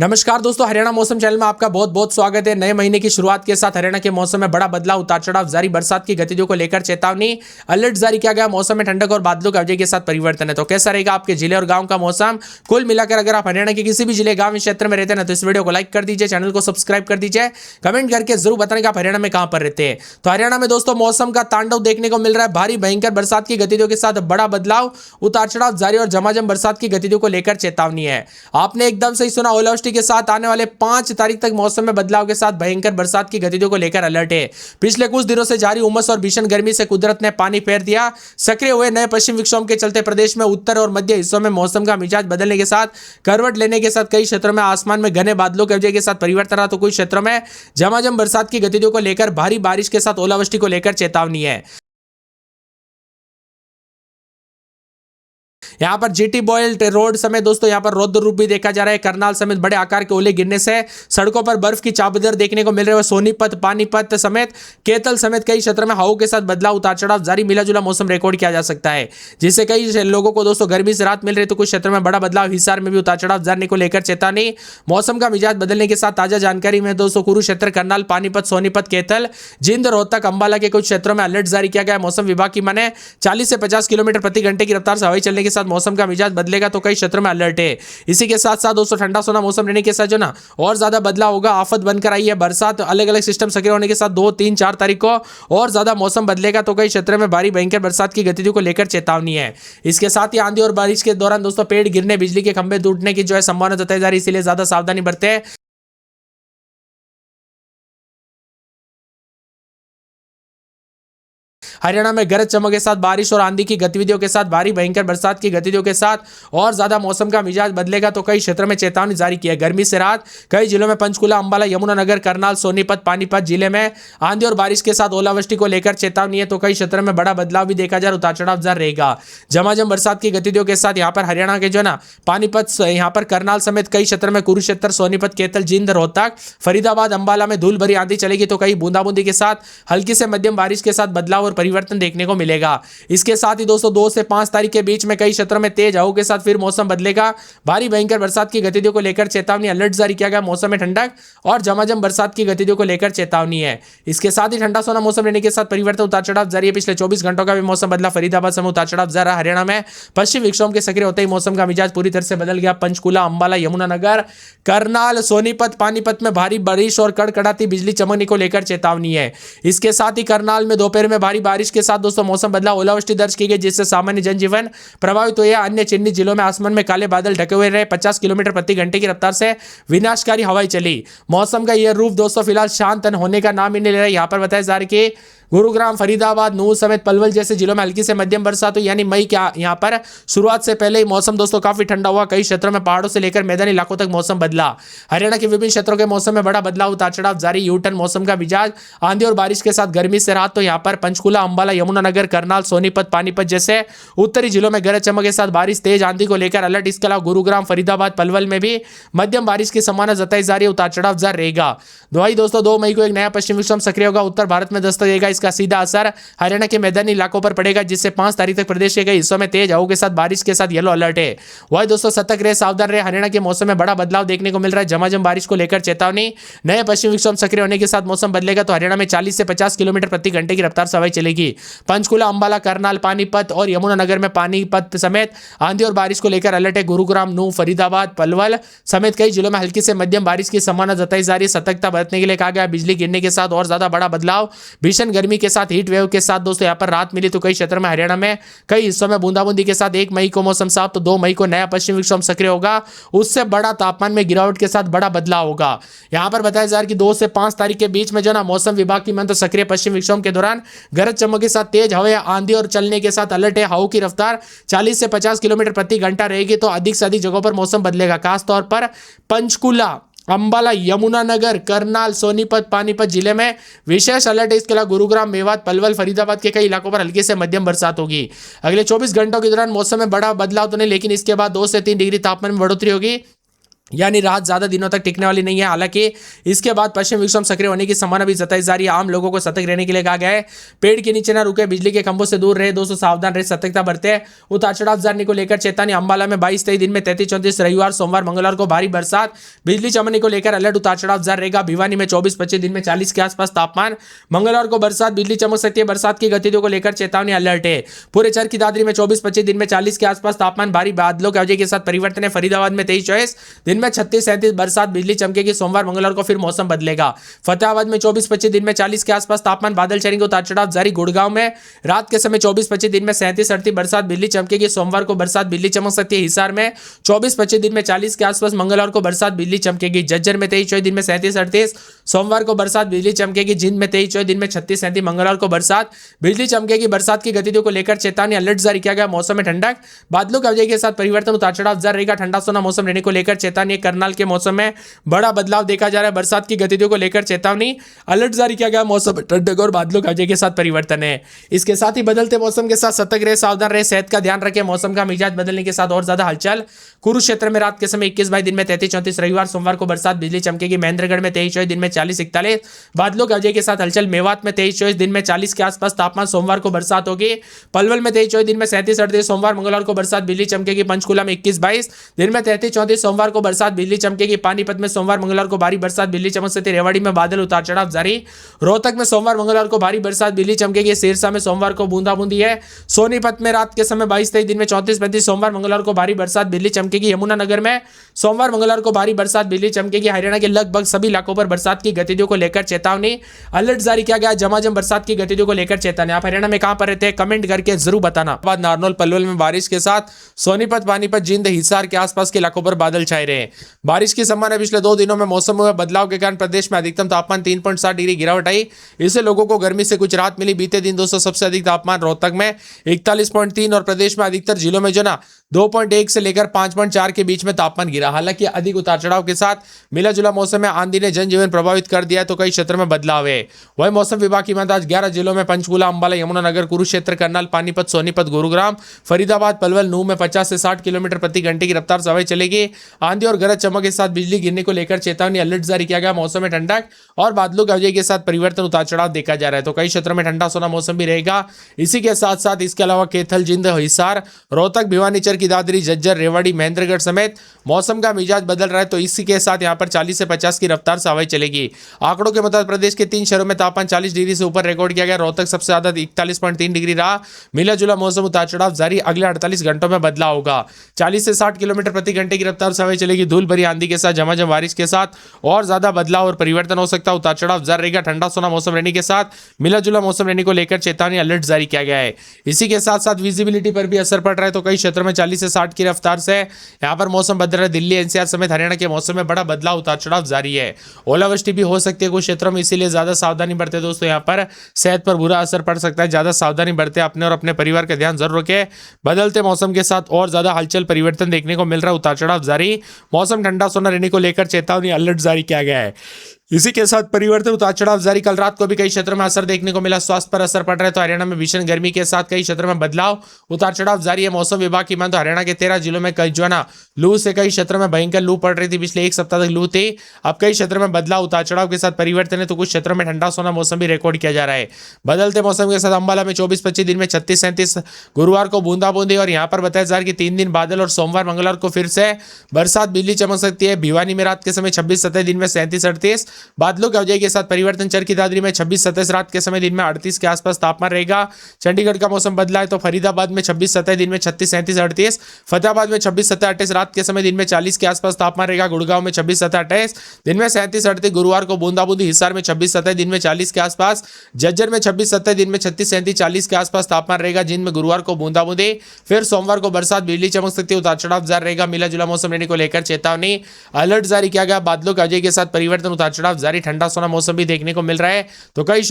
नमस्कार दोस्तों, हरियाणा मौसम चैनल में आपका बहुत बहुत स्वागत है। नए महीने की शुरुआत के साथ हरियाणा के मौसम में बड़ा बदलाव, उतार चढ़ाव जारी, बरसात की गतिविधियों को लेकर चेतावनी, अलर्ट जारी किया गया। मौसम में ठंडक और बादलों के के साथ परिवर्तन है। तो कैसा रहेगा आपके जिले और गांव का मौसम? कुल मिलाकर अगर आप हरियाणा के किसी भी जिले, गांव, क्षेत्र में रहते हैं तो इस वीडियो को लाइक कर दीजिए, चैनल को सब्सक्राइब कर दीजिए, कमेंट करके जरूर बताएं कि आप हरियाणा में कहां पर रहते हैं। तो हरियाणा में दोस्तों मौसम का तांडव देखने को मिल रहा है। भारी भयंकर बरसात की गतिविधियों के साथ बड़ा बदलाव, उतार चढ़ाव जारी और झमाझम बरसात की गतिविधियों को लेकर चेतावनी है। आपने एकदम सही सुना, ओलावृष्टि के साथ आने वाले 5 तारीख तक मौसम में बदलाव के साथ भयंकर बरसात की गतिविधियों को लेकर अलर्ट है। पिछले कुछ दिनों से जारी उमस और भीषण गर्मी से कुदरत ने पानी फेर दिया। सक्रिय हुए नए पश्चिम विक्षोभ के चलते प्रदेश में उत्तर और मध्य हिस्सों में मौसम का मिजाज बदलने के साथ करवट लेने के साथ कई क्षेत्रों में आसमान में घने बादलों के साथ परिवर्तन रहा, तो कुछ क्षेत्रों में झमाझम बरसात की गतिविधियों को लेकर भारी बारिश के साथ ओलावृष्टि को लेकर चेतावनी है। यहां पर जीटी बॉयल रोड समेत दोस्तों यहां पर रौद्र रूप भी देखा जा रहा है। करनाल समेत बड़े आकार के ओले गिरने से सड़कों पर बर्फ की चादर देखने को मिल रहे हैं। सोनीपत, पानीपत समेत केतल समेत कई क्षेत्रों में हवाओं के साथ बदलाव, उतार चढ़ाव जारी, मिला जुला मौसम रिकॉर्ड किया जा सकता है, जिससे कई लोगों को दोस्तों गर्मी से राहत मिल रही है। तो कुछ क्षेत्रों में बड़ा बदलाव, हिसार में भी उतार चढ़ाव जाने को लेकर चेतावनी। मौसम का मिजाज बदलने के साथ ताजा जानकारी में दोस्तों कुरुक्षेत्र, करनाल, पानीपत, सोनीपत, केतल, जिंद, रोहतक, अंबाला के कुछ क्षेत्रों में अलर्ट जारी किया गया। मौसम विभाग की माने 40 से 50 किलोमीटर प्रति घंटे की रफ्तार से हवाई चलने के साथ मौसम का मिजाज बदलेगा, तो कई क्षेत्रों में अलर्ट है। इसी के साथ साथ दोस्तों ठंडा सोना मौसम रहने के साथ जो ना और ज्यादा बदलाव होगा, आफत बनकर आई है बरसात। अलग अलग सिस्टम सक्रिय होने के साथ 2, 3, 4 तारीख को और ज्यादा मौसम बदलेगा, तो कई क्षेत्रों में भारी भयंकर बरसात की गतिविधियों को लेकर चेतावनी है। इसके साथ ही आंधी और बारिश के दौरान दोस्तों पेड़ गिरने, बिजली के खंभे टूटने की जो है संभावना जताई जा रही है, इसलिए ज्यादा सावधानी बरतें। हरियाणा में गरज चमक के साथ बारिश और आंधी की गतिविधियों के साथ भारी भयंकर बरसात की गतिविधियों के साथ और ज्यादा मौसम का मिजाज बदलेगा, तो कई क्षेत्रों में चेतावनी जारी की है। गर्मी से राहत, कई जिलों में पंचकुला, अंबाला, यमुनानगर, करनाल, सोनीपत, पानीपत जिले में आंधी और बारिश के साथ ओलावृष्टि को लेकर चेतावनी है। तो कई क्षेत्रों में बड़ा बदलाव भी देखा जा रहा है, उतार चढ़ाव जारी रहेगा। झमाझम बरसात की गतिविधियों के साथ यहाँ पर हरियाणा के जो ना पानीपत, यहाँ पर करनाल समेत कई क्षेत्रों में कुरुक्षेत्र, सोनीपत, केतल, जिंद, रोहतक, फरीदाबाद, अंबाला में धूल भरी आंधी चलेगी, तो कई बूंदाबूंदी के साथ हल्की से मध्यम बारिश के साथ बदलाव और परिवर्तन देखने को मिलेगा। इसके साथ ही दोस्तों 2 से 5 तारीख के बीच में कई क्षेत्रों में तेज हवाओं के साथ फिर मौसम बदलेगा। भारी भयंकर बरसात की गतिविधियों को लेकर चेतावनी, अलर्ट जारी किया गया। मौसम में ठंडक और झमाझम बरसात की गतिविधियों को लेकर चेतावनी है। इसके साथ ही ठंडा सोना मौसम रहने के साथ परिवर्तन, उतार चढ़ाव जारी है। पिछले 24 घंटों का भी मौसम बदला, फरीदाबाद में उतार चढ़ाव जारी। हरियाणा में पश्चिम विक्षोभ के सक्रिय होते ही मौसम का मिजाज पूरी तरह से बदल गया। पंचकुला, अंबाला, यमुनानगर, करनाल, सोनीपत, पानीपत में भारी बारिश और कड़कड़ाती बिजली चमकने को लेकर चेतावनी है। इसके साथ ही करनाल में दोपहर में भारी बारिश के साथ दोस्तों मौसम बदला, ओलावृष्टि दर्ज की गई, जिससे सामान्य जनजीवन प्रभावित हुआ। अन्य चिन्हित जिलों में आसमान में काले बादल ढके हुए रहे। 50 किलोमीटर प्रति घंटे की रफ्तार से विनाशकारी हवाएं चली। मौसम का यह रूप दोस्तों फिलहाल शांत होने का नाम ही नहीं ले रहा है। यहां पर बताया जा रहा है कि गुरुग्राम, फरीदाबाद, नूंह समेत पलवल जैसे जिलों में हल्की से मध्यम बरसात हुई, यानी मई क्या यहां पर शुरुआत से पहले ही मौसम दोस्तों काफी ठंडा हुआ। कई क्षेत्रों में पहाड़ों से लेकर मैदानी इलाकों तक मौसम बदला। हरियाणा के विभिन्न क्षेत्रों के मौसम में बड़ा बदलाव, उतार चढ़ाव जारी। यूटर्न मौसम का मिजाज, आंधी और बारिश के साथ गर्मी से राहत, तो यहां पर पंचकुला, अंबाला, यमुनानगर, करनाल, सोनीपत, पानीपत जैसे उत्तरी जिलों में गरज चमक के साथ बारिश, तेज आंधी को लेकर अलर्ट। इसके अलावा गुरुग्राम, फरीदाबाद, पलवल में भी मध्यम बारिश की संभावना जताई जा रही है, उतार चढ़ाव जारी रहेगा। दोस्तों 2 मई को एक नया पश्चिम विक्षोभ सक्रिय होगा, उत्तर भारत में दस्तक देगा। इसका सीधा असर हरियाणा के मैदानी इलाकों पर पड़ेगा, जिससे 5 तारीख तक प्रदेश के कई हिस्सों में तेज हवाओं के साथ बारिश के साथ येलो अलर्ट है। वही दोस्तों सतर्क रहे, सावधान रहे। हरियाणा के मौसम में बड़ा बदलाव देखने को मिल रहा है। झमाझम बारिश को लेकर चेतावनी। नए पश्चिम विक्षोभ सक्रिय होने के साथ मौसम बदलेगा, तो हरियाणा में 40 से 50 किलोमीटर प्रति घंटे की रफ्तार से हवाएं चलेगी। पंचकुला, अंबाला, करनाल, पानीपत और यमुनानगर में पानीपत समेत आंधी और बारिश को लेकर अलर्ट है। गुरुग्राम, नूंह, फरीदाबाद, पलवल समेत कई जिलों में हल्की से मध्यम बारिश की संभावना जताई जा रही है। सतर्कता बरतने के लिए कहा गया। बिजली गिरने के साथ और ज्यादा बड़ा बदलाव, भीषण गर्मी के साथ हीट वेव के साथ दोस्तों यहाँ पर राहत मिली, तो कई क्षेत्रों में हरियाणा में कई हिस्सों में बूंदाबूंदी के साथ 1 मई को मौसम साफ, तो 2 मई को नया पश्चिम विक्षोभ सक्रिय होगा। उससे बड़ा तापमान में गिरावट के साथ बड़ा बदलाव होगा। यहां पर बताया जा रहा है कि 2 से 5 तारीख के बीच में जो ना मौसम विभाग की तो सक्रिय पश्चिम विक्षोभ के दौरान गरज चमक के साथ तेज हवा, आंधी और चलने के साथ अलर्ट है। हवाओं की रफ्तार 40 से 50 किलोमीटर प्रति घंटा रहेगी, तो अधिक से अधिक जगहों पर मौसम बदलेगा। खासतौर पर पंचकुला, अंबाला, यमुनानगर, करनाल, सोनीपत, पानीपत जिले में विशेष अलर्ट है। इसके अलावा गुरुग्राम, मेवात, पलवल, फरीदाबाद के कई इलाकों पर हल्की से मध्यम बरसात होगी। अगले 24 घंटों के दौरान मौसम में बड़ा बदलाव तो नहीं, लेकिन इसके बाद 2 से 3 डिग्री तापमान में बढ़ोतरी होगी। यानी राहत ज्यादा दिनों तक टिकने वाली नहीं है। हालांकि इसके बाद पश्चिम विक्षोभ सक्रिय होने की संभावना भी जताई जा रही है। आम लोगों को सतर्क रहने के लिए कहा गया है। पेड़ के नीचे न रुके, बिजली के खंभों से दूर रहे, दोस्तों सावधान रहे, सतर्कता बरते। उतार चढ़ाव जाने को लेकर चेतावनी। अंबाला में 22-23 दिन में 33-34, रविवार सोमवार मंगलवार को भारी बरसात, बिजली चमकने को लेकर अलर्ट। उतार चढ़ाव जारी रहेगा। भिवानी में 24-25 दिन में 40 के आसपास तापमान, मंगलवार को बरसात, बिजली चमक सकती है। बरसात की गतिविधियों को लेकर चेतावनी, अलर्ट है। पूरे चर की दादरी में 24-25 दिन में 40 के आसपास तापमान, भारी बादलों की वजह के साथ परिवर्तन है। फरीदाबाद में 23-24 दिन में 36-37 बरसात, बिजली चमकेगी। सोमवार मंगलवार को फिर मौसम बदलेगा। फतेहाबाद में 24-25 दिन में 40 के आसपास तापमान, बादल चढ़ेंगे। उतार चढ़ाव जारी। गुड़गांव में रात के समय 24-25 दिन में 37-38 बरसात, बिजली चमकेगी। सोमवार को बरसात, बिजली चमक सकती है। हिसार में 24-25 दिन में 40 के आसपास, मंगलवार को बरसात, बिजली चमकेगी। जज्जर में 23-24 दिन में 37-38, सोमवार को बरसात, बिजली चमकेगी। जिंद में 23-24 दिन में 36-37, मंगलवार को बरसात, बिजली चमकेगी। बरसात की गतिविधियों को लेकर चेतावनी, अलर्ट जारी किया गया। मौसम में ठंडक, बादलों की वजह के साथ परिवर्तन। उतार चढ़ाव जारी रहेगा। ठंडा सोना मौसम रहने को लेकर चेतावनी। करनाल के मौसम में बड़ा बदलाव देखा जा रहा है। बरसात की गतिविधियों को लेकर चेतावनी, अलर्ट जारी किया गया। मौसम में ठंडक और बादलों की वजह के साथ परिवर्तन है। इसके साथ ही बदलते मौसम के साथ सतर्क रहे, सावधान रहे, सेहत का ध्यान रखें। मौसम का मिजाज बदलने के साथ और ज्यादा हलचल। कुरुक्षेत्र में रात के समय 21-22 दिन में 33-34, रविवार सोमवार को बरसात, बिजली चमकेगी। महेंद्रगढ़ में 23-24 दिन में 40-41 बादलों की वजह के साथ हलचल। मेवात में 23-24 दिन में 40 के आसपास तापमान, सोमवार को बरसात होगी। पलवल में 23-24 दिन में 37-38, सोमवार मंगलवार को बरसात, बिजली चमकेगी। पंचकुला में 21-22 दिन में 33-34, सोमवार को बरसात, बिजली चमकेगी। पानीपत में सोमवार मंगलवार को भारी बरसात, बिजली चमक सकती है। रेवाड़ी में बादल, उतार चढ़ाव जारी। रोहतक में सोमवार मंगलवार को भारी बरसात, बिजली चमकेगी। सिरसा में सोमवार को बूंदाबूंदी है। सोनीपत में रात के समय 22-23 दिन में 34-35, सोमवार मंगलवार को भारी बरसात, बिजली चमकेगी। यमुनानगर में सोमवार मंगलवार को भारी बरसात, बिजली चमकेगी। हरियाणा के लगभग सभी इलाकों पर बरसात की गतिविधियों को लेकर चेतावनी, अलर्ट जारी किया गया। झमाझम बरसात की गतिविधियों को लेकर चेतावनी। आप हरियाणा में कहां पर रहते हैं, कमेंट करके जरूर बताना। बाद नारनौल पलवल में बारिश के साथ सोनीपत, पानीपत, जिंद, हिसार के आसपास के इलाकों पर बादल छाए रहे। बारिश की संभावना। पिछले 2 दिनों में मौसम में बदलाव के कारण प्रदेश में अधिकतम तापमान 3.7 डिग्री गिरावट आई। इससे लोगों को गर्मी से कुछ राहत मिली। बीते दिन दोस्तों सबसे अधिक तापमान रोहतक में 41.3 और प्रदेश में अधिकतर जिलों में जो ना 2.1 से लेकर 5.4 के बीच में तापमान गिरा। हालांकि अधिक उतार चढ़ाव के साथ मिला जुला मौसम में आंधी ने जनजीवन प्रभावित कर दिया है, तो कई क्षेत्रों में बदलाव है। वही मौसम विभाग की मानता आज 11 जिलों में पंचकुला, अंबाला, यमुनानगर, कुरुक्षेत्र, करनाल, पानीपत, सोनीपत, गुरुग्राम, फरीदाबाद, पलवल, नूह में 50 से 60 किलोमीटर प्रति घंटे की रफ्तार से हवाएं चलेगी। आंधी और गरज चमक के साथ बिजली गिरने को लेकर चेतावनी, अलर्ट जारी किया गया। मौसम में ठंडक और बादलों की वजह के साथ परिवर्तन, उतार चढ़ाव देखा जा रहा है, तो कई क्षेत्रों में ठंडा सोना मौसम भी रहेगा। इसी के साथ साथ इसके अलावा कैथल, जिंद, हिसार, रोहतक, भिवानी, चरखी दादरी, जज्जर, रेवाड़ी, महेंद्रगढ़ समेत मौसम का मिजाज बदल रहा है, तो इसी के साथ यहाँ पर 40 से 50 की रफ्तार से हवाएं चलेगी। आंकड़ों के मुताबिक प्रदेश के 3 शहरों में तापमान 40 डिग्री से ऊपर रिकॉर्ड किया गया। रोहतक सबसे ज्यादा 41.3 डिग्री रहा। मिला जुला मौसम, उतार चढ़ाव जारी। अगले 48 घंटों में बदलाव होगा। 40 से 60 किलोमीटर प्रति घंटे की रफ्तार से हवाएं चलेगी। धूल भरी आंधी के साथ झमाझम बारिश के साथ और ज्यादा बदलाव और परिवर्तन हो सकता है। उतार चढ़ाव जारी रहेगा। ठंडा सोना मौसम रहने के साथ मिला जुला मौसम रहने को लेकर चेतावनी, अलर्ट जारी किया गया है। इसी के साथ साथ विजिबिलिटी पर भी असर पड़ रहा है, तो कई क्षेत्रों में 40 से 60 की रफ्तार से यहाँ पर मौसम बदल रहा है। दिल्ली, एनसीआर समेत हरियाणा के मौसम में बड़ा बदलाव, उतार चढ़ाव जारी है। ओलावृष्टि भी हो सकती है कुछ क्षेत्रों में, इसीलिए ज्यादा सावधानी बरते दोस्तों। यहाँ पर सेहत पर बुरा असर पड़ सकता है, ज्यादा सावधानी बरते। अपने और अपने परिवार का ध्यान जरूर रखें। बदलते मौसम के साथ और ज्यादा हलचल, परिवर्तन देखने को मिल रहा है। उतार चढ़ाव जारी। मौसम ठंडा सोना रहने को लेकर चेतावनी, अलर्ट जारी किया गया है। इसी के साथ परिवर्तन, उतार चढ़ाव जारी। कल रात को भी कई क्षेत्रों में असर देखने को मिला, स्वास्थ्य पर असर पड़ रहा है, तो हरियाणा में भीषण गर्मी के साथ कई क्षेत्रों में बदलाव, उतार चढ़ाव जारी है। मौसम विभाग की मान तो हरियाणा के 13 जिलों में कई जो है ना लू से कई क्षेत्रों में भयंकर लू पड़ रही थी। पिछले 1 सप्ताह तक लू थी। अब कई क्षेत्रों में बदलाव, उतार चढ़ाव के साथ परिवर्तन है, तो कुछ क्षेत्रों में ठंडा सोना मौसम भी रिकॉर्ड किया जा रहा है। बदलते मौसम के साथ अंबाला में 24-25 दिन में 36-37, गुरुवार को बूंदाबूंदी और यहाँ पर बताया जा रहा है कि 3 दिन बादल और सोमवार मंगलवार को फिर से बरसात, बिजली चमक सकती है। भिवानी में रात के समय 26-27 दिन में 37-38 बादलों की वजह के साथ परिवर्तन। चरखी दादरी में 26-27 रात के समय दिन में 38 के आसपास तापमान रहेगा। चंडीगढ़ का मौसम बदला है, तो फरीदाबाद में 26-27 दिन में 36-37-38, फतेहाबाद में 26-27-28 रात के समय दिन में 40 के आसपास तापमान रहेगा। गुड़गांव में 26-27-28 दिन में 37-38, गुरुवार को बूंदाबूंदी। हिसार में 26-27 दिन में 40 के आसपास, जज्जर में 26-27 दिन में 36-37-40 के आसपास तापमान रहेगा। जिंद में गुरुवार को बूंदाबूंदी, फिर सोमवार को बरसात, बिजली चमक सकती है, उतार चढ़ाव जारी रहेगा। मिला जुला मौसम रहने को लेकर चेतावनी, अलर्ट जारी किया गया। बादलों की वजह के साथ परिवर्तन, उतार चढ़ाव जारी। ठंडा सोना मौसम भी देखने को मिल रहा है, तो कई